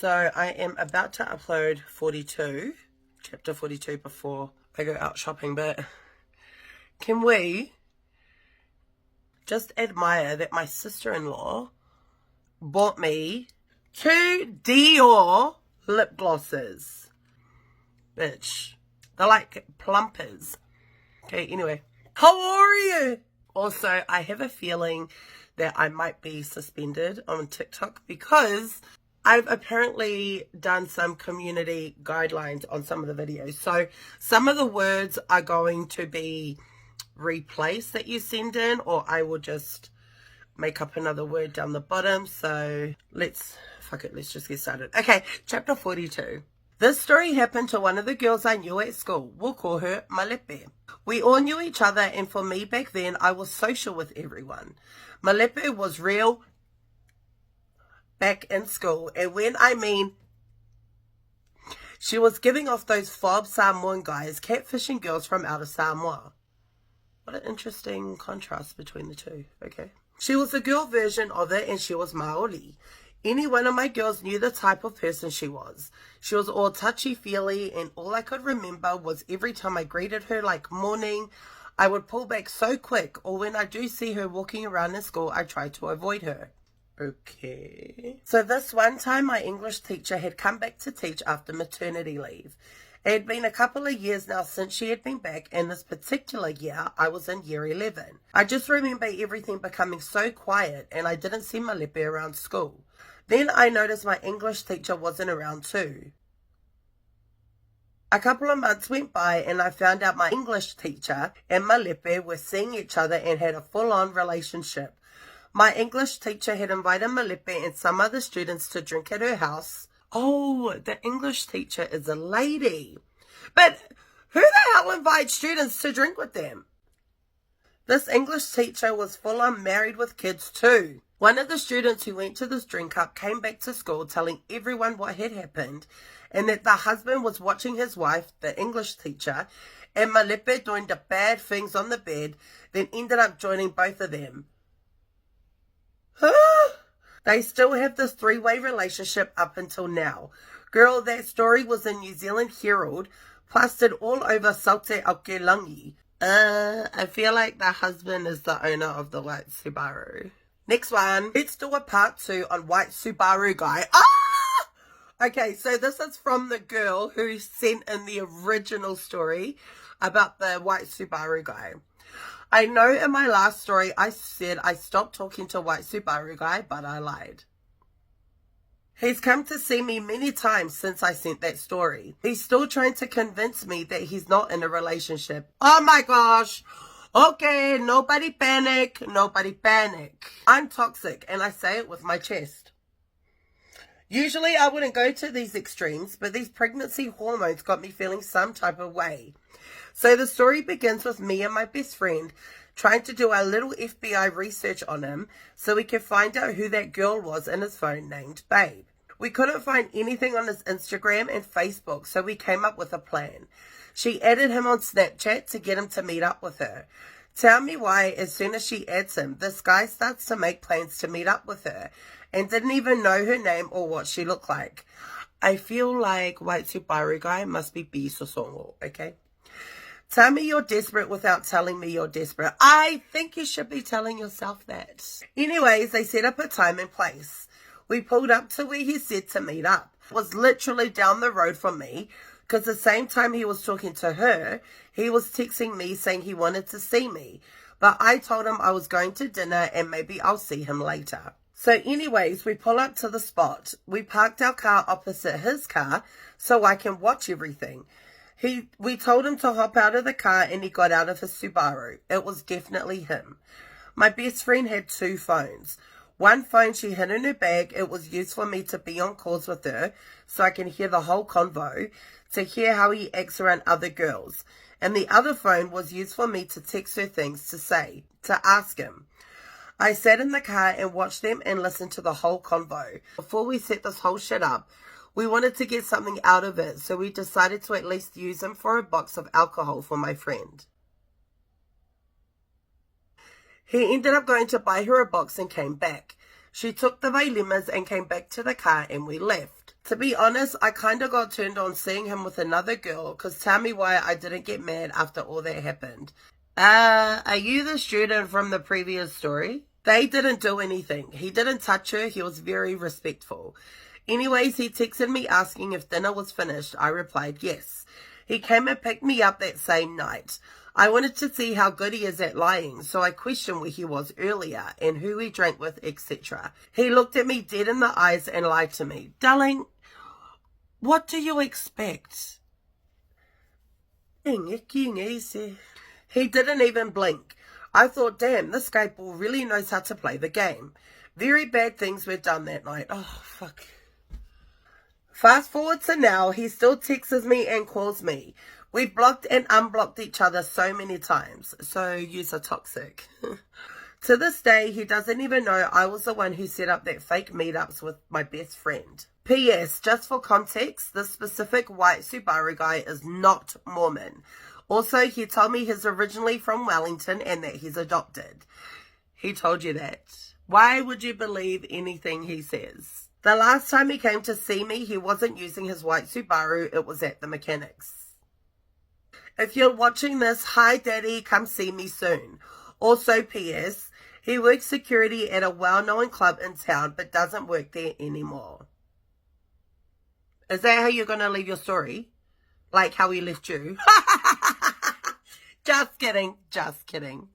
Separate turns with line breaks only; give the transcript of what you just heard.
So I am about to upload 42, chapter 42 before I go out shopping, but can we just admire that my sister-in-law bought me 2 Dior lip glosses. Bitch. They're like plumpers. Okay, anyway. How are you? Also, I have a feeling that I might be suspended on TikTok because I've apparently done some community guidelines on some of the videos. So some of the words are going to be replaced that you send in, or I will just make up another word down the bottom. So let's just get started. Okay, chapter 42. This story happened to one of the girls I knew at school. We'll call her Malepe. We all knew each other, and for me back then, I was social with everyone. Malepe was real back in school, and when I mean she was giving off those fob Samoan guys catfishing girls from out of Samoa. What an interesting contrast between the two, okay? She was a girl version of it, and she was Maoli. Any one of my girls knew the type of person she was. She was all touchy-feely, and all I could remember was every time I greeted her like morning, I would pull back so quick, or when I do see her walking around in school, I try to avoid her. Okay. So this one time, my English teacher had come back to teach after maternity leave. It had been a couple of years now since she had been back, and this particular year, I was in year 11. I just remember everything becoming so quiet, and I didn't see Malepe around school. Then I noticed my English teacher wasn't around too. A couple of months went by, and I found out my English teacher and Malepe were seeing each other and had a full-on relationship. My English teacher had invited Malepe and some other students to drink at her house. Oh, the English teacher is a lady. But who the hell invites students to drink with them? This English teacher was full-on married with kids too. One of the students who went to this drink up came back to school telling everyone what had happened and that the husband was watching his wife, the English teacher, and Malepe doing the bad things on the bed, then ended up joining both of them. They still have this 3-way relationship up until now. Girl, that story was in New Zealand Herald, plastered all over Saute Aukelangi. I feel like the husband is the owner of the white Subaru. Next one. Let's do a part 2 on white Subaru guy. Okay, so this is from the girl who sent in the original story about the white Subaru guy. I know in my last story I said I stopped talking to white Subaru guy, but I lied. He's come to see me many times since I sent that story. He's still trying to convince me that he's not in a relationship. Oh my gosh. Okay, nobody panic, nobody panic. I'm toxic, and I say it with my chest. Usually I wouldn't go to these extremes, but these pregnancy hormones got me feeling some type of way. So the story begins with me and my best friend trying to do a little FBI research on him so we could find out who that girl was in his phone named Babe. We couldn't find anything on his Instagram and Facebook, so we came up with a plan. She added him on Snapchat to get him to meet up with her. Tell me why, as soon as she adds him, this guy starts to make plans to meet up with her and didn't even know her name or what she looked like. I feel like white Subaru guy must be Bisosongo, okay? Tell me you're desperate without telling me you're desperate. I think you should be telling yourself that. Anyways, they set up a time and place. We pulled up to where he said to meet up. It was literally down the road from me, because the same time he was talking to her, he was texting me saying he wanted to see me. But I told him I was going to dinner and maybe I'll see him later. So anyways, we pull up to the spot. We parked our car opposite his car so I can watch everything. We told him to hop out of the car and he got out of his Subaru. It was definitely him. My best friend had 2 phones. One phone she hid in her bag. It was used for me to be on calls with her so I can hear the whole convo, to hear how he acts around other girls. And the other phone was used for me to text her things to say, to ask him. I sat in the car and watched them and listened to the whole convo. Before we set this whole shit up, we wanted to get something out of it, so we decided to at least use him for a box of alcohol for my friend. He ended up going to buy her a box and came back. She took the vailemas and came back to the car and we left. To be honest, I kind of got turned on seeing him with another girl, because tell me why I didn't get mad after all that happened. Are you the student from the previous story? They didn't do anything. He didn't touch her. He was very respectful. Anyways, he texted me asking if dinner was finished. I replied, yes. He came and picked me up that same night. I wanted to see how good he is at lying, so I questioned where he was earlier and who he drank with, etc. He looked at me dead in the eyes and lied to me. Darling, what do you expect? He didn't even blink. I thought, damn, this guy really knows how to play the game. Very bad things were done that night. Oh, fuck. Fast forward to now, he still texts me and calls me. We've blocked and unblocked each other so many times. So yous are toxic. To this day, he doesn't even know I was the one who set up that fake meetups with my best friend. P.S. Just for context, this specific white Subaru guy is not Mormon. Also, he told me he's originally from Wellington and that he's adopted. He told you that. Why would you believe anything he says? The last time he came to see me, he wasn't using his white Subaru. It was at the mechanics. If you're watching this, hi daddy, come see me soon. Also, P.S. He works security at a well-known club in town, but doesn't work there anymore. Is that how you're going to leave your story? Like how he left you? Just kidding. Just kidding.